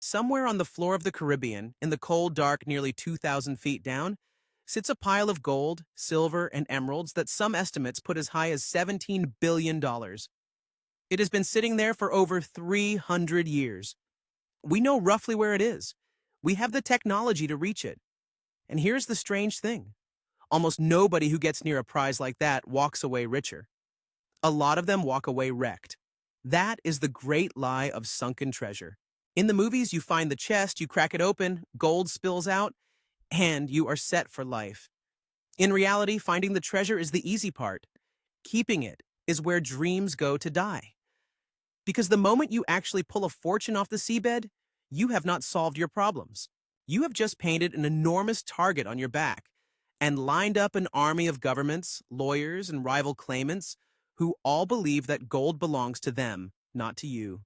Somewhere on the floor of the Caribbean, in the cold, dark, nearly 2,000 feet down, sits a pile of gold, silver, and emeralds that some estimates put as high as $17 billion. It has been sitting there for over 300 years. We know roughly where it is. We have the technology to reach it. And here's the strange thing. Almost nobody who gets near a prize like that walks away richer. A lot of them walk away wrecked. That is the great lie of sunken treasure. In the movies, you find the chest, you crack it open, gold spills out, and you are set for life. In reality, finding the treasure is the easy part. Keeping it is where dreams go to die. Because the moment you actually pull a fortune off the seabed, you have not solved your problems. You have just painted an enormous target on your back and lined up an army of governments, lawyers, and rival claimants who all believe that gold belongs to them, not to you.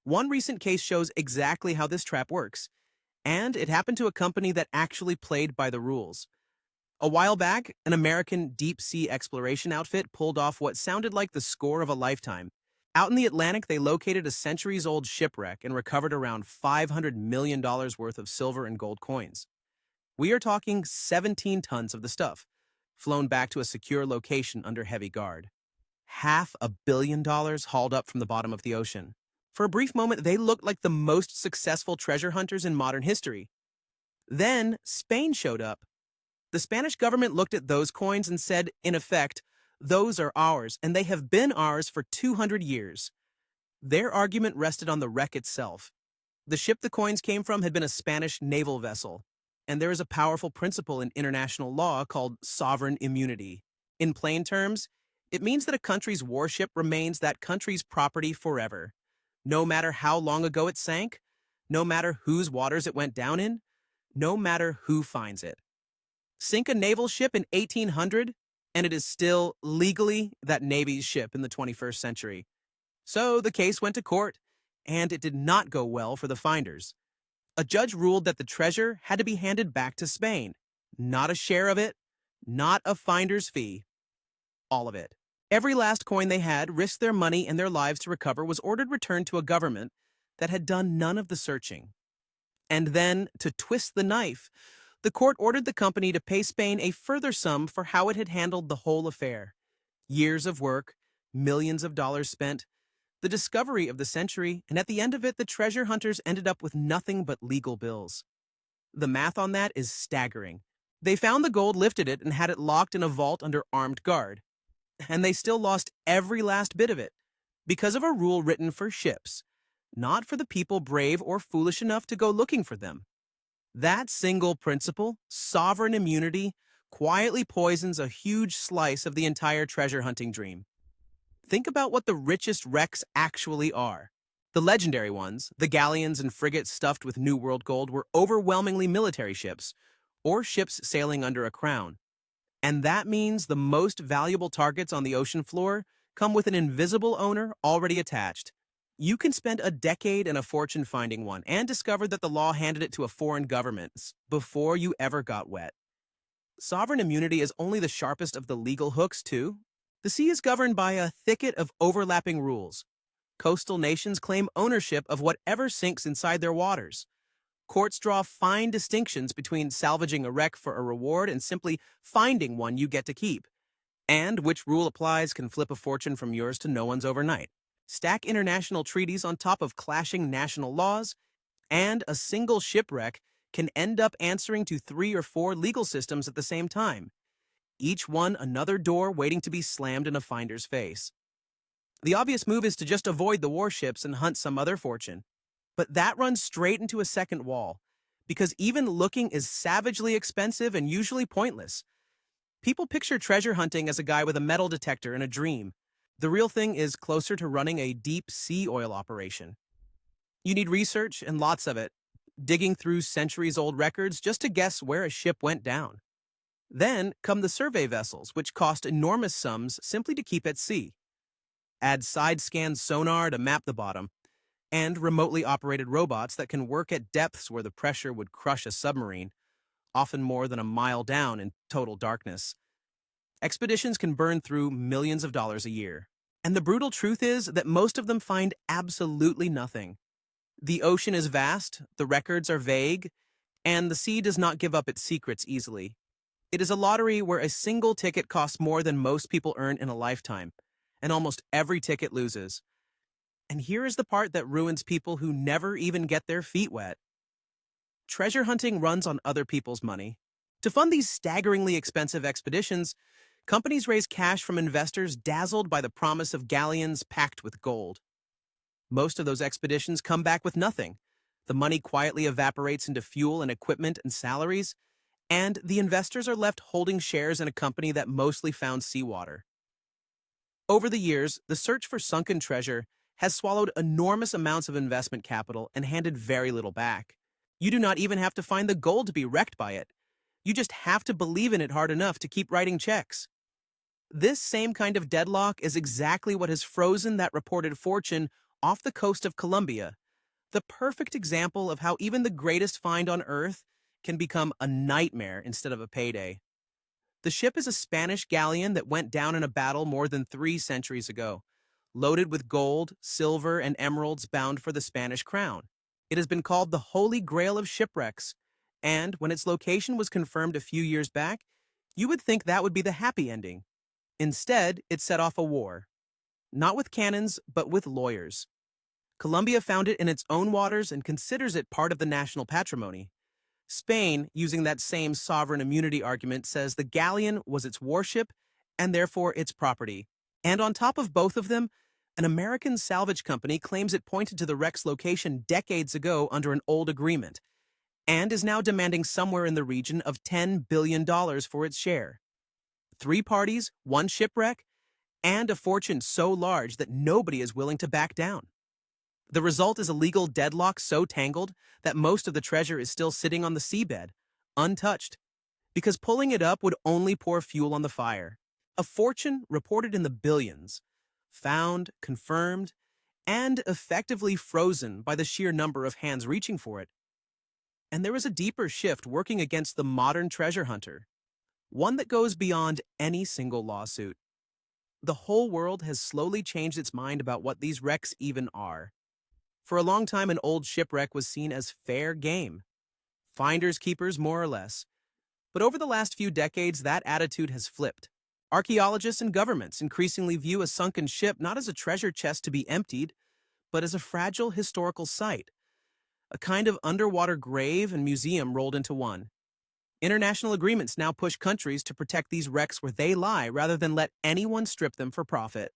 One recent case shows exactly how this trap works, and it happened to a company that actually played by the rules. A while back, an American deep-sea exploration outfit pulled off what sounded like the score of a lifetime. Out in the Atlantic, they located a centuries-old shipwreck and recovered around $500 million worth of silver and gold coins. We are talking 17 tons of the stuff, flown back to a secure location under heavy guard. $500 million hauled up from the bottom of the ocean. For a brief moment, they looked like the most successful treasure hunters in modern history. Then, Spain showed up. The Spanish government looked at those coins and said, in effect, those are ours, and they have been ours for 200 years. Their argument rested on the wreck itself. The ship the coins came from had been a Spanish naval vessel, and there is a powerful principle in international law called sovereign immunity. In plain terms, it means that a country's warship remains that country's property forever. No matter how long ago it sank, no matter whose waters it went down in, no matter who finds it. Sink a naval ship in 1800, and it is still legally that Navy's ship in the 21st century. So the case went to court, and it did not go well for the finders. A judge ruled that the treasure had to be handed back to Spain. Not a share of it, not a finder's fee. All of it. Every last coin they had, risked their money and their lives to recover, was ordered returned to a government that had done none of the searching. And then, to twist the knife, the court ordered the company to pay Spain a further sum for how it had handled the whole affair. Years of work, millions of dollars spent, the discovery of the century, and at the end of it, the treasure hunters ended up with nothing but legal bills. The math on that is staggering. They found the gold, lifted it, and had it locked in a vault under armed guard. And they still lost every last bit of it, because of a rule written for ships, not for the people brave or foolish enough to go looking for them. That single principle, sovereign immunity, quietly poisons a huge slice of the entire treasure hunting dream. Think about what the richest wrecks actually are. The legendary ones, the galleons and frigates stuffed with New World gold, were overwhelmingly military ships, or ships sailing under a crown. And that means the most valuable targets on the ocean floor come with an invisible owner already attached. You can spend a decade and a fortune finding one and discover that the law handed it to a foreign government before you ever got wet. Sovereign immunity is only the sharpest of the legal hooks, too. The sea is governed by a thicket of overlapping rules. Coastal nations claim ownership of whatever sinks inside their waters. Courts draw fine distinctions between salvaging a wreck for a reward and simply finding one you get to keep. And which rule applies can flip a fortune from yours to no one's overnight. Stack international treaties on top of clashing national laws, and a single shipwreck can end up answering to 3 or 4 legal systems at the same time. Each one another door waiting to be slammed in a finder's face. The obvious move is to just avoid the warships and hunt some other fortune. But that runs straight into a second wall, because even looking is savagely expensive and usually pointless. People picture treasure hunting as a guy with a metal detector and a dream. The real thing is closer to running a deep sea oil operation. You need research, and lots of it, digging through centuries-old records just to guess where a ship went down. Then come the survey vessels, which cost enormous sums simply to keep at sea. Add side-scan sonar to map the bottom, and remotely operated robots that can work at depths where the pressure would crush a submarine, often more than a mile down in total darkness. Expeditions can burn through millions of dollars a year. And the brutal truth is that most of them find absolutely nothing. The ocean is vast, the records are vague, and the sea does not give up its secrets easily. It is a lottery where a single ticket costs more than most people earn in a lifetime, and almost every ticket loses. And here is the part that ruins people who never even get their feet wet. Treasure hunting runs on other people's money. To fund these staggeringly expensive expeditions, companies raise cash from investors dazzled by the promise of galleons packed with gold. Most of those expeditions come back with nothing. The money quietly evaporates into fuel and equipment and salaries, and the investors are left holding shares in a company that mostly found seawater. Over the years, the search for sunken treasure has swallowed enormous amounts of investment capital and handed very little back. You do not even have to find the gold to be wrecked by it. You just have to believe in it hard enough to keep writing checks. This same kind of deadlock is exactly what has frozen that reported fortune off the coast of Colombia, the perfect example of how even the greatest find on Earth can become a nightmare instead of a payday. The ship is a Spanish galleon that went down in a battle more than 3 centuries ago, loaded with gold, silver, and emeralds bound for the Spanish crown. It has been called the Holy Grail of shipwrecks, and when its location was confirmed a few years back, you would think that would be the happy ending. Instead, it set off a war. Not with cannons, but with lawyers. Colombia found it in its own waters and considers it part of the national patrimony. Spain, using that same sovereign immunity argument, says the Galleon was its warship and therefore its property. And on top of both of them, an American salvage company claims it pointed to the wreck's location decades ago under an old agreement, and is now demanding somewhere in the region of $10 billion for its share. 3 parties, 1 shipwreck, and a fortune so large that nobody is willing to back down. The result is a legal deadlock so tangled that most of the treasure is still sitting on the seabed, untouched, because pulling it up would only pour fuel on the fire. A fortune reported in the billions, found, confirmed, and effectively frozen by the sheer number of hands reaching for it. And there is a deeper shift working against the modern treasure hunter, one that goes beyond any single lawsuit. The whole world has slowly changed its mind about what these wrecks even are. For a long time, an old shipwreck was seen as fair game. Finders keepers, more or less. But over the last few decades, that attitude has flipped. Archaeologists and governments increasingly view a sunken ship not as a treasure chest to be emptied, but as a fragile historical site, a kind of underwater grave and museum rolled into one. International agreements now push countries to protect these wrecks where they lie rather than let anyone strip them for profit.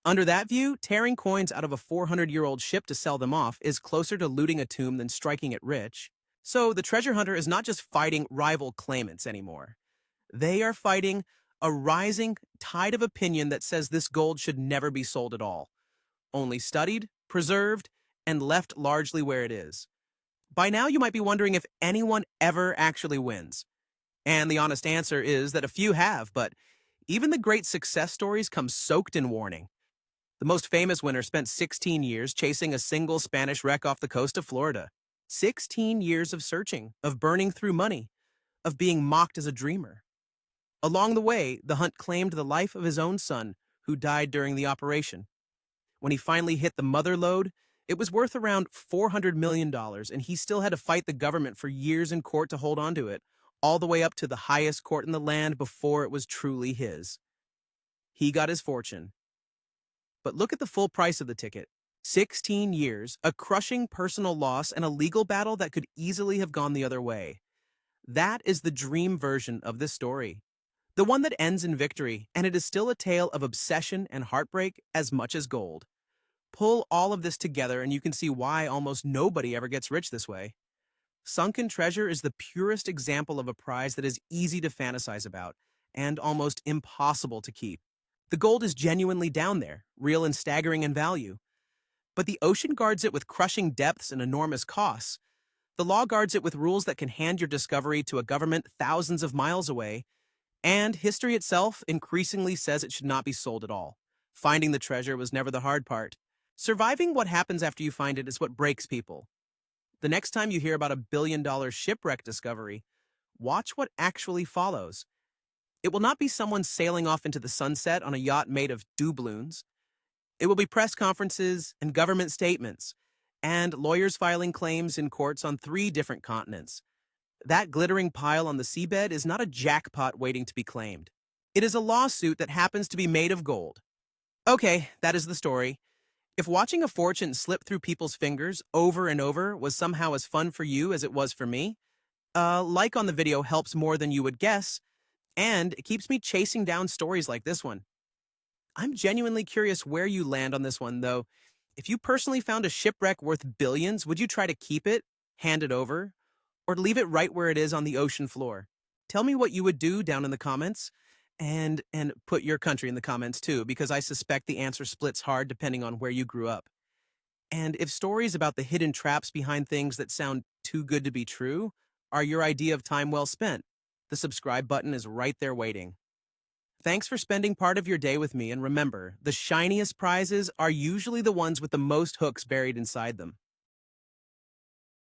Under that view, tearing coins out of a 400-year-old ship to sell them off is closer to looting a tomb than striking it rich. So the treasure hunter is not just fighting rival claimants anymore. They are fighting a rising tide of opinion that says this gold should never be sold at all, only studied, preserved, and left largely where it is. By now, you might be wondering if anyone ever actually wins. And the honest answer is that a few have, but even the great success stories come soaked in warning. The most famous winner spent 16 years chasing a single Spanish wreck off the coast of Florida. 16 years of searching, of burning through money, of being mocked as a dreamer. Along the way, the hunt claimed the life of his own son, who died during the operation. When he finally hit the mother lode, it was worth around $400 million, and he still had to fight the government for years in court to hold onto it, all the way up to the highest court in the land before it was truly his. He got his fortune. But look at the full price of the ticket. 16 years, a crushing personal loss, and a legal battle that could easily have gone the other way. That is the dream version of this story. The one that ends in victory, and it is still a tale of obsession and heartbreak as much as gold. Pull all of this together and you can see why almost nobody ever gets rich this way. Sunken treasure is the purest example of a prize that is easy to fantasize about and almost impossible to keep. The gold is genuinely down there, real and staggering in value. But the ocean guards it with crushing depths and enormous costs. The law guards it with rules that can hand your discovery to a government thousands of miles away. And history itself increasingly says it should not be sold at all. Finding the treasure was never the hard part. Surviving what happens after you find it is what breaks people. The next time you hear about a billion-dollar shipwreck discovery, watch what actually follows. It will not be someone sailing off into the sunset on a yacht made of doubloons. It will be press conferences and government statements and lawyers filing claims in courts on 3 different continents. That glittering pile on the seabed is not a jackpot waiting to be claimed. It is a lawsuit that happens to be made of gold. Okay, that is the story. If watching a fortune slip through people's fingers over and over was somehow as fun for you as it was for me, a like on the video helps more than you would guess, and it keeps me chasing down stories like this one. I'm genuinely curious where you land on this one, though. If you personally found a shipwreck worth billions, would you try to keep it, hand it over, or leave it right where it is on the ocean floor? Tell me what you would do down in the comments, and put your country in the comments too, because I suspect the answer splits hard depending on where you grew up. And if stories about the hidden traps behind things that sound too good to be true are your idea of time well spent, the subscribe button is right there waiting. Thanks for spending part of your day with me, and remember, the shiniest prizes are usually the ones with the most hooks buried inside them.